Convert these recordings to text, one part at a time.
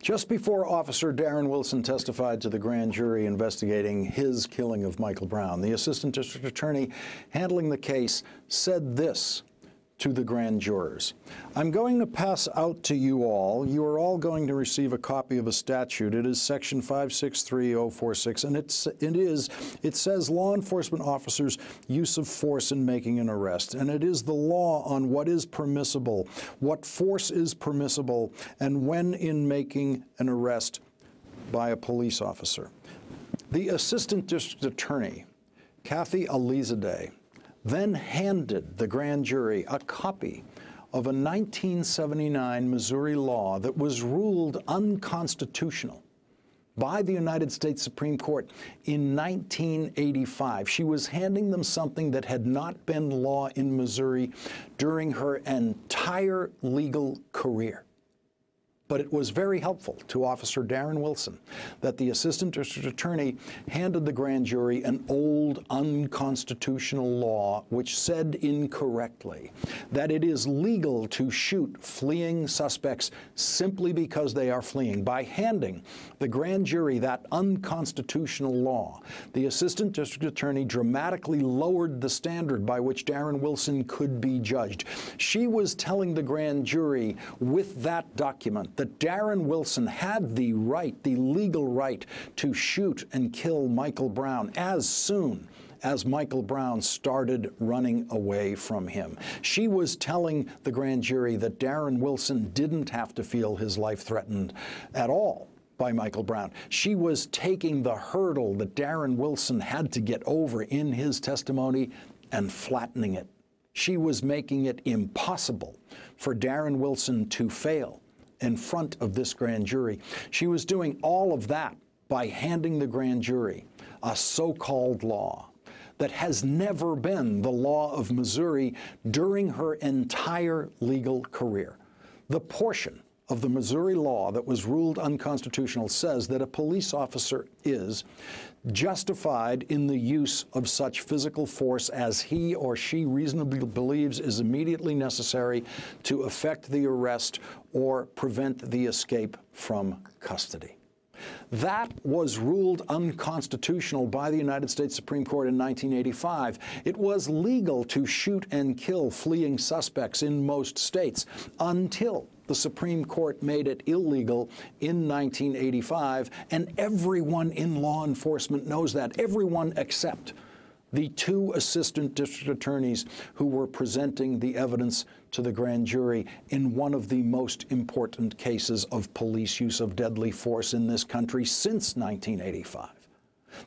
Just before Officer Darren Wilson testified to the grand jury investigating his killing of Michael Brown, the assistant district attorney handling the case said this to the grand jurors. I'm going to pass out to you all. You are all going to receive a copy of a statute. It is section 563046, and it says law enforcement officers' use of force in making an arrest. And it is the law on what is permissible, what force is permissible, and when in making an arrest by a police officer. The assistant district attorney, Kathy Alizadeh, then handed the grand jury a copy of a 1979 Missouri law that was ruled unconstitutional by the United States Supreme Court in 1985. She was handing them something that had not been law in Missouri during her entire legal career. But it was very helpful to Officer Darren Wilson that the assistant district attorney handed the grand jury an old unconstitutional law which said incorrectly that it is legal to shoot fleeing suspects simply because they are fleeing. By handing the grand jury that unconstitutional law, the assistant district attorney dramatically lowered the standard by which Darren Wilson could be judged. She was telling the grand jury with that document that Darren Wilson had the right, the legal right, to shoot and kill Michael Brown as soon as Michael Brown started running away from him. She was telling the grand jury that Darren Wilson didn't have to feel his life threatened at all by Michael Brown. She was taking the hurdle that Darren Wilson had to get over in his testimony and flattening it. She was making it impossible for Darren Wilson to fail in front of this grand jury. She was doing all of that by handing the grand jury a so-called law that has never been the law of Missouri during her entire legal career. The portion of the Missouri law that was ruled unconstitutional says that a police officer is justified in the use of such physical force as he or she reasonably believes is immediately necessary to effect the arrest or prevent the escape from custody. That was ruled unconstitutional by the United States Supreme Court in 1985. It was legal to shoot and kill fleeing suspects in most states until the Supreme Court made it illegal in 1985, and everyone in law enforcement knows that, everyone except the two assistant district attorneys who were presenting the evidence to the grand jury in one of the most important cases of police use of deadly force in this country since 1985.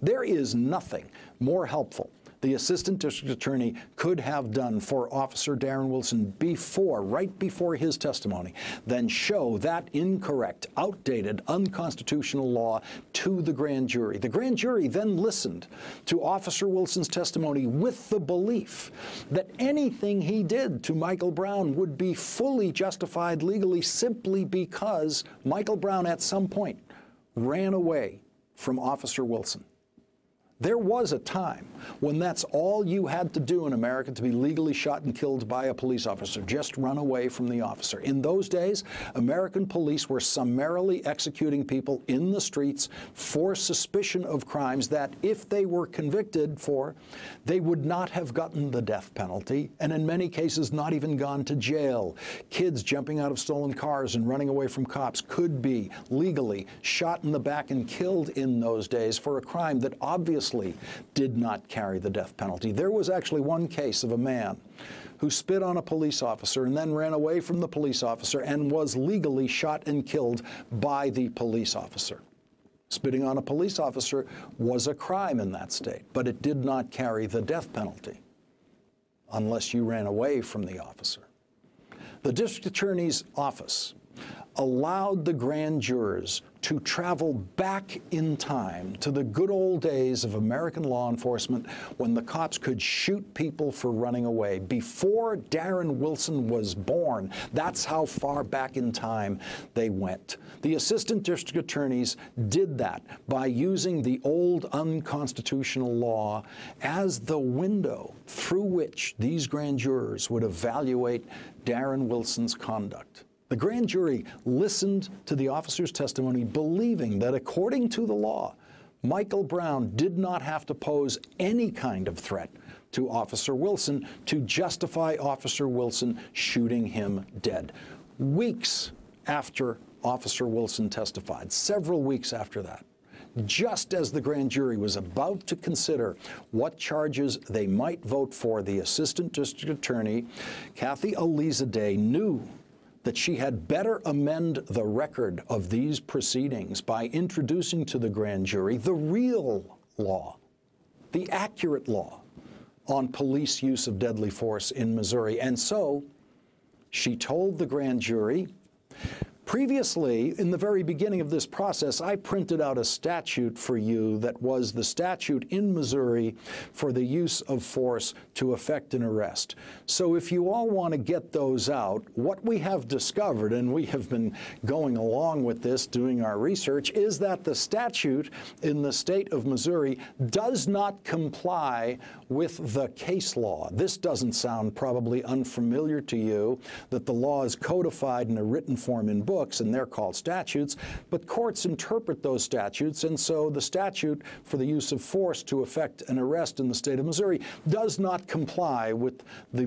There is nothing more helpful the assistant district attorney could have done for Officer Darren Wilson right before his testimony, than show that incorrect, outdated, unconstitutional law to the grand jury. The grand jury then listened to Officer Wilson's testimony with the belief that anything he did to Michael Brown would be fully justified legally simply because Michael Brown at some point ran away from Officer Wilson. There was a time when that's all you had to do in America to be legally shot and killed by a police officer, just run away from the officer. In those days, American police were summarily executing people in the streets for suspicion of crimes that, if they were convicted for, they would not have gotten the death penalty, and in many cases not even gone to jail. Kids jumping out of stolen cars and running away from cops could be legally shot in the back and killed in those days for a crime that obviously did not carry the death penalty. There was actually one case of a man who spit on a police officer and then ran away from the police officer and was legally shot and killed by the police officer. Spitting on a police officer was a crime in that state, but it did not carry the death penalty unless you ran away from the officer. The district attorney's office allowed the grand jurors to travel back in time to the good old days of American law enforcement when the cops could shoot people for running away. Before Darren Wilson was born, that's how far back in time they went. The assistant district attorneys did that by using the old unconstitutional law as the window through which these grand jurors would evaluate Darren Wilson's conduct. The grand jury listened to the officer's testimony, believing that according to the law, Michael Brown did not have to pose any kind of threat to Officer Wilson to justify Officer Wilson shooting him dead. Weeks after Officer Wilson testified, several weeks after that, just as the grand jury was about to consider what charges they might vote for, the Assistant District Attorney, Kathy Elizalde, knew that she had better amend the record of these proceedings by introducing to the grand jury the real law, the accurate law on police use of deadly force in Missouri. And so she told the grand jury, previously, in the very beginning of this process, I printed out a statute for you that was the statute in Missouri for the use of force to effect an arrest. So if you all want to get those out, what we have discovered, and we have been going along with this, doing our research, is that the statute in the state of Missouri does not comply with the case law. This doesn't sound probably unfamiliar to you, that the law is codified in a written form in books, and they're called statutes, but courts interpret those statutes, and so the statute for the use of force to effect an arrest in the state of Missouri does not comply with the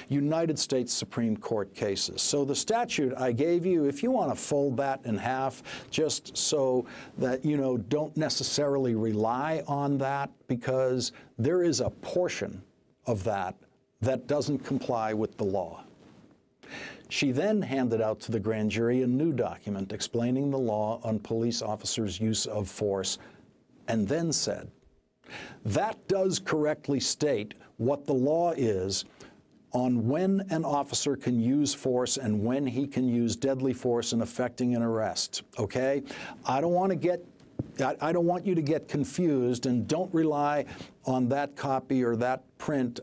United States Supreme Court cases. So the statute I gave you, if you want to fold that in half, just so that you don't necessarily rely on that, because there is a portion of that that doesn't comply with the law. She then handed out to the grand jury a new document explaining the law on police officers' use of force, and then said, that does correctly state what the law is on when an officer can use force and when he can use deadly force in effecting an arrest, okay? I don't want you to get confused, and don't rely on that copy or that print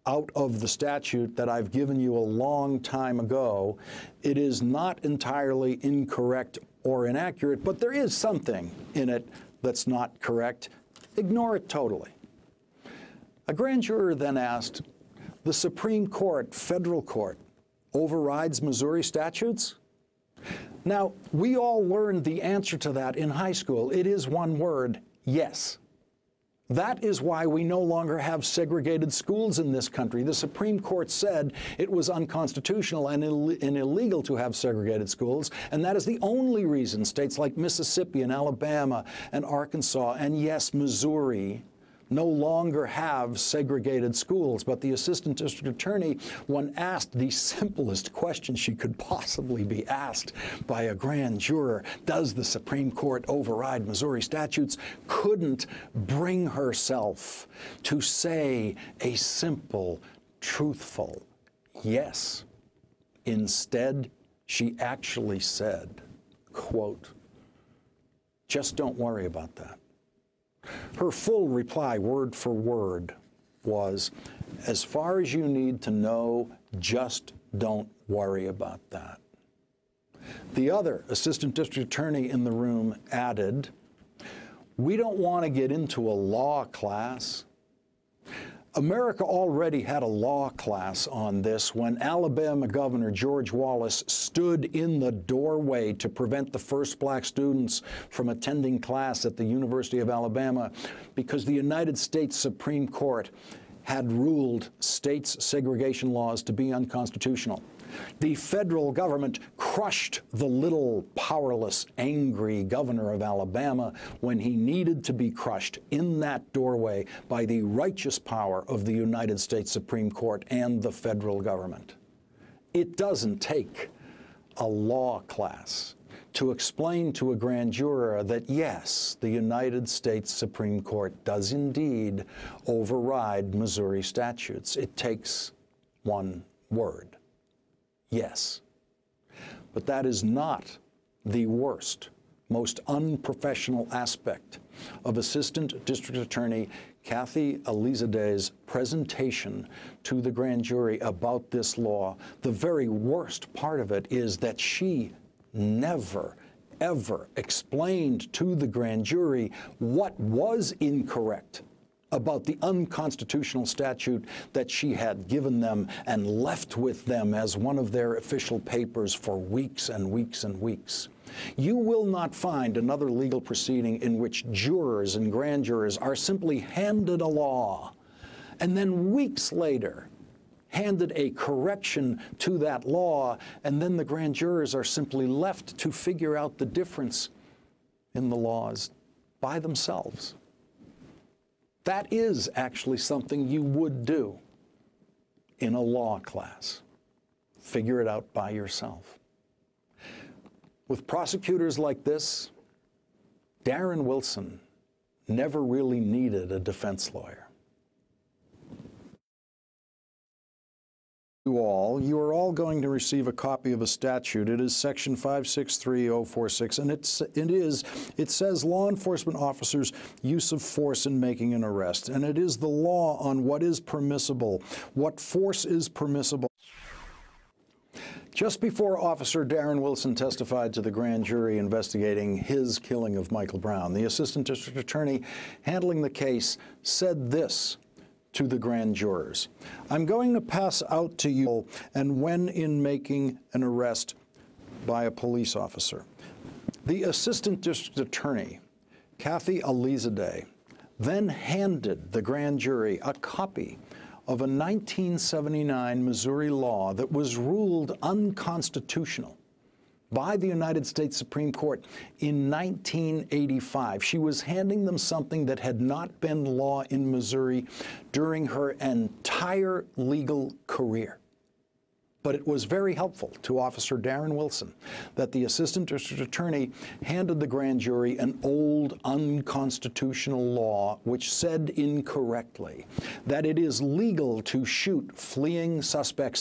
out of the statute that I've given you a long time ago. It is not entirely incorrect or inaccurate, but there is something in it that's not correct. Ignore it totally. A grand juror then asked, the Supreme Court, federal court, overrides Missouri statutes? Now, we all learned the answer to that in high school. It is one word, yes. That is why we no longer have segregated schools in this country. The Supreme Court said it was unconstitutional and illegal to have segregated schools, and that is the only reason states like Mississippi and Alabama and Arkansas and, yes, Missouri no longer have segregated schools. But the Assistant District Attorney, when asked the simplest question she could possibly be asked by a grand juror, does the Supreme Court override Missouri statutes, couldn't bring herself to say a simple, truthful yes. Instead, she actually said, quote, just don't worry about that. Her full reply, word for word, was, as far as you need to know, just don't worry about that. The other Assistant District Attorney in the room added, we don't want to get into a law class. America already had a law class on this when Alabama Governor George Wallace stood in the doorway to prevent the first black students from attending class at the University of Alabama because the United States Supreme Court had ruled states' segregation laws to be unconstitutional. The federal government crushed the little, powerless, angry governor of Alabama when he needed to be crushed in that doorway by the righteous power of the United States Supreme Court and the federal government. It doesn't take a law class to explain to a grand juror that, yes, the United States Supreme Court does indeed override Missouri statutes. It takes one word. Yes. But that is not the worst, most unprofessional aspect of Assistant District Attorney Kathy Elizalde's presentation to the grand jury about this law. The very worst part of it is that she never, ever explained to the grand jury what was incorrect about the unconstitutional statute that she had given them and left with them as one of their official papers for weeks and weeks and weeks. You will not find another legal proceeding in which jurors and grand jurors are simply handed a law and then weeks later handed a correction to that law, and then the grand jurors are simply left to figure out the difference in the laws by themselves. That is actually something you would do in a law class. Figure it out by yourself. With prosecutors like this, Darren Wilson never really needed a defense lawyer. You are all going to receive a copy of a statute. It is section 563046, and it says law enforcement officers' use of force in making an arrest, and it is the law on what is permissible, what force is permissible. Just before Officer Darren Wilson testified to the grand jury investigating his killing of Michael Brown, the assistant district attorney handling the case said this to the grand jurors: "I'm going to pass out to you, and when in making an arrest by a police officer." The assistant district attorney, Kathy Alizadeh, then handed the grand jury a copy of a 1979 Missouri law that was ruled unconstitutional by the United States Supreme Court in 1985. She was handing them something that had not been law in Missouri during her entire legal career. But it was very helpful to Officer Darren Wilson that the assistant district attorney handed the grand jury an old unconstitutional law which said incorrectly that it is legal to shoot fleeing suspects